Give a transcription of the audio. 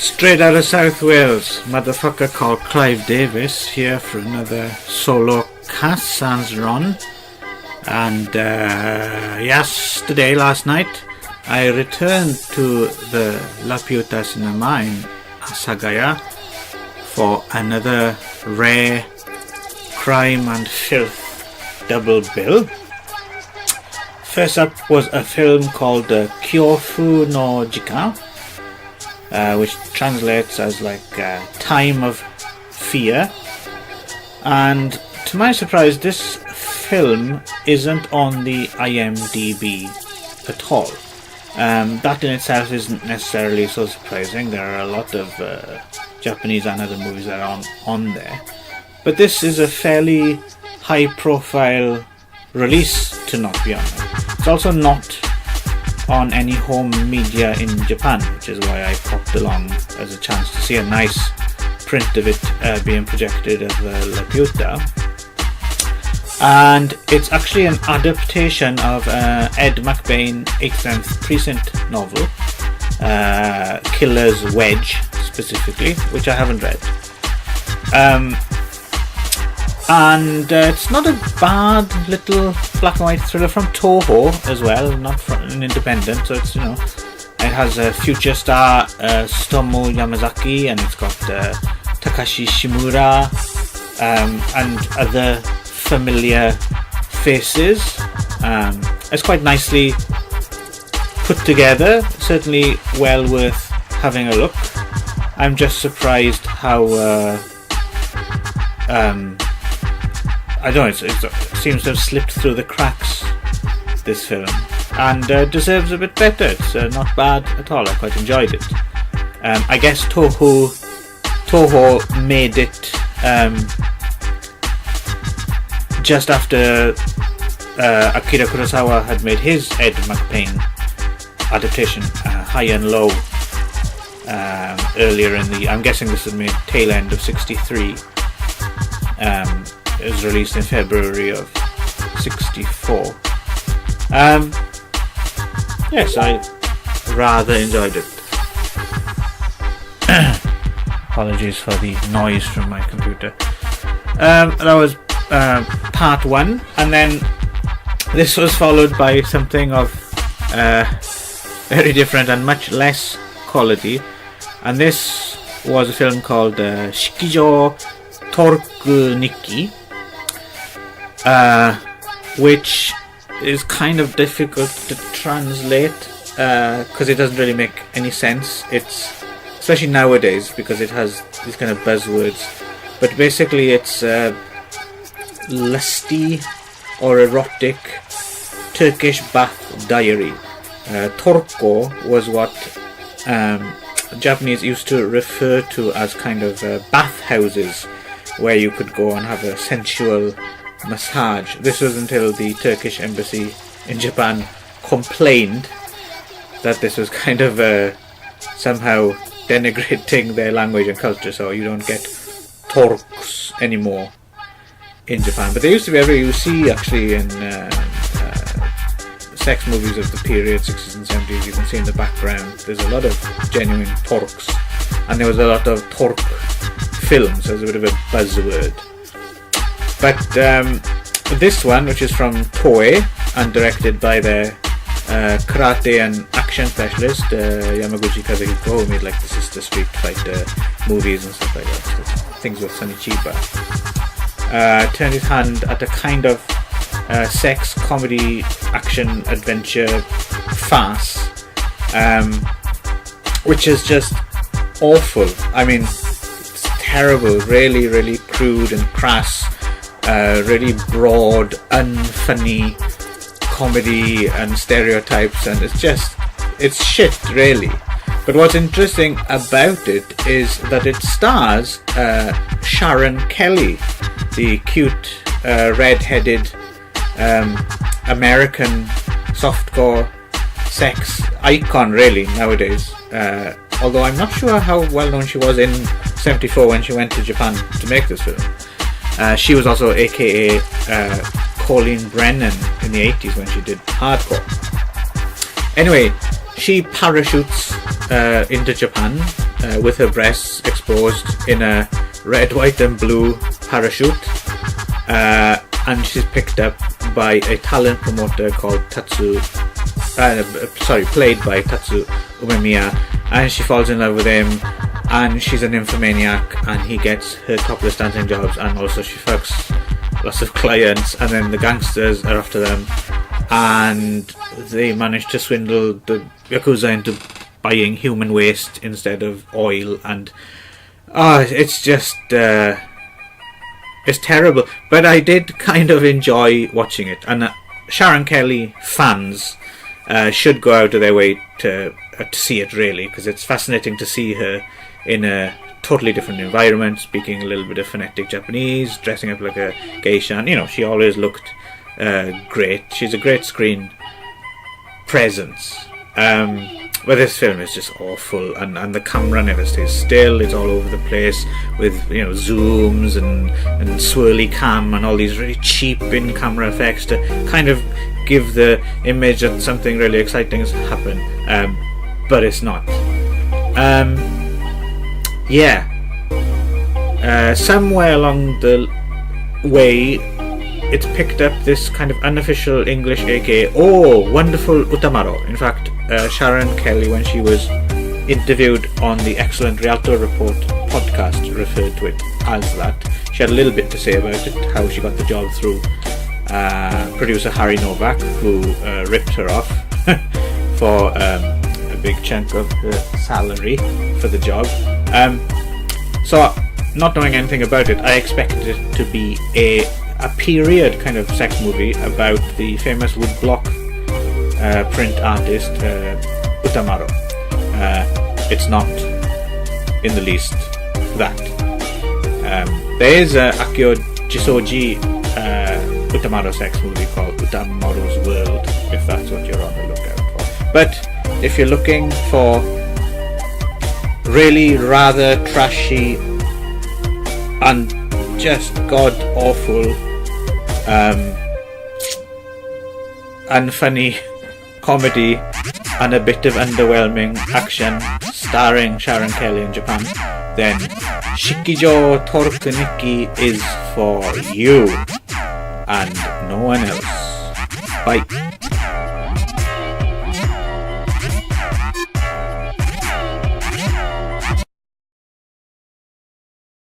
Straight out of South Wales, motherfucker called Clive Davis here for another solo cast sans run. And last night, I returned to the Laputa cinema in Asagaya for another rare crime and filth double bill. First up was a film called Kyofu no Jika, which translates as like Time of Fear. And to my surprise, this film isn't on the IMDb at all. That in itself isn't necessarily so surprising. There are a lot of Japanese and other movies that are on there. But this is a fairly high profile release to not be on it. It's also not on any home media in Japan, which is why I popped along as a chance to see a nice print of it being projected at the Laputa. And it's actually an adaptation of Ed McBain 8th Precinct novel, Killer's Wedge specifically, which I haven't read. And it's not a bad little black and white thriller from Toho as well, not from an independent. So it's, it has a future star Tsutomu Yamazaki, and it's got Takashi Shimura and other familiar faces. It's quite nicely put together, certainly well worth having a look. I'm just surprised how I don't know, it seems to have slipped through the cracks, this film, and deserves a bit better. It's not bad at all. I quite enjoyed it. I guess Toho made it just after Akira Kurosawa had made his Ed McBain adaptation, High and Low, earlier in the... I'm guessing this was made tail end of 63. It was released in February of 64. Yes, I rather enjoyed it. Apologies for the noise from my computer. That was part one, and then this was followed by something of very different and much less quality, and this was a film called Shikijo Torku Nikki, which is kind of difficult to translate because it doesn't really make any sense. It's especially nowadays because it has these kind of buzzwords, but basically it's lusty or erotic Turkish bath diary. Torko was what Japanese used to refer to as kind of bath houses where you could go and have a sensual massage. This was until the Turkish embassy in Japan complained that this was kind of somehow denigrating their language and culture, so you don't get torks anymore in Japan. But they used to be everywhere. You see actually in sex movies of the period, 60s and 70s, you can see in the background there's a lot of genuine torks, and there was a lot of tork films, so it's a bit of a buzzword. But this one, which is from Toei and directed by their karate and action specialist Yamaguchi Kazuhiko, who made like the Sister Street Fighter movies and stuff like that, things with Sonny Chiba, turned his hand at a kind of sex, comedy, action, adventure farce, which is just awful. I mean, it's terrible, really, really crude and crass, really broad, unfunny comedy and stereotypes, and it's shit, really. But what's interesting about it is that it stars Sharon Kelly, the cute, red-headed American softcore sex icon, really, nowadays. Although I'm not sure how well known she was in 74 when she went to Japan to make this film. She was also aka Colleen Brennan in the 80s when she did Hardcore. Anyway, she parachutes into Japan with her breasts exposed in a red, white and blue parachute, and she's picked up by a talent promoter called played by Tatsu Umemiya, and she falls in love with him, and she's a nymphomaniac, and he gets her topless dancing jobs, and also she fucks lots of clients, and then the gangsters are after them, and they manage to swindle the Yakuza into buying human waste instead of oil, and it's just it's terrible, but I did kind of enjoy watching it, and Sharon Kelly fans should go out of their way to see it, really, because it's fascinating to see her in a totally different environment, speaking a little bit of phonetic Japanese, dressing up like a geisha, and she always looked great. She's a great screen presence. But this film is just awful, and the camera never stays still. It's all over the place with zooms and swirly cam and all these really cheap in-camera effects to kind of give the image that something really exciting has happened, but it's not. Somewhere along the way, it's picked up this kind of unofficial English, aka wonderful Utamaro. In fact, Sharon Kelly, when she was interviewed on the Excellent Rialto Report podcast, referred to it as that. She had a little bit to say about it, how she got the job through producer Harry Novak, who ripped her off for a big chunk of her salary for the job. So, not knowing anything about it, I expected it to be a period kind of sex movie about the famous woodblock print artist Utamaro. It's not in the least that. There is a Akio Jisoji Utamaro sex movie called Utamaro's World, if that's what you're on the lookout for. But if you're looking for really rather trashy and just god awful unfunny comedy and a bit of underwhelming action starring Sharon Kelly in Japan, then Shikijo Torukuniki is for you and no one else. Bye.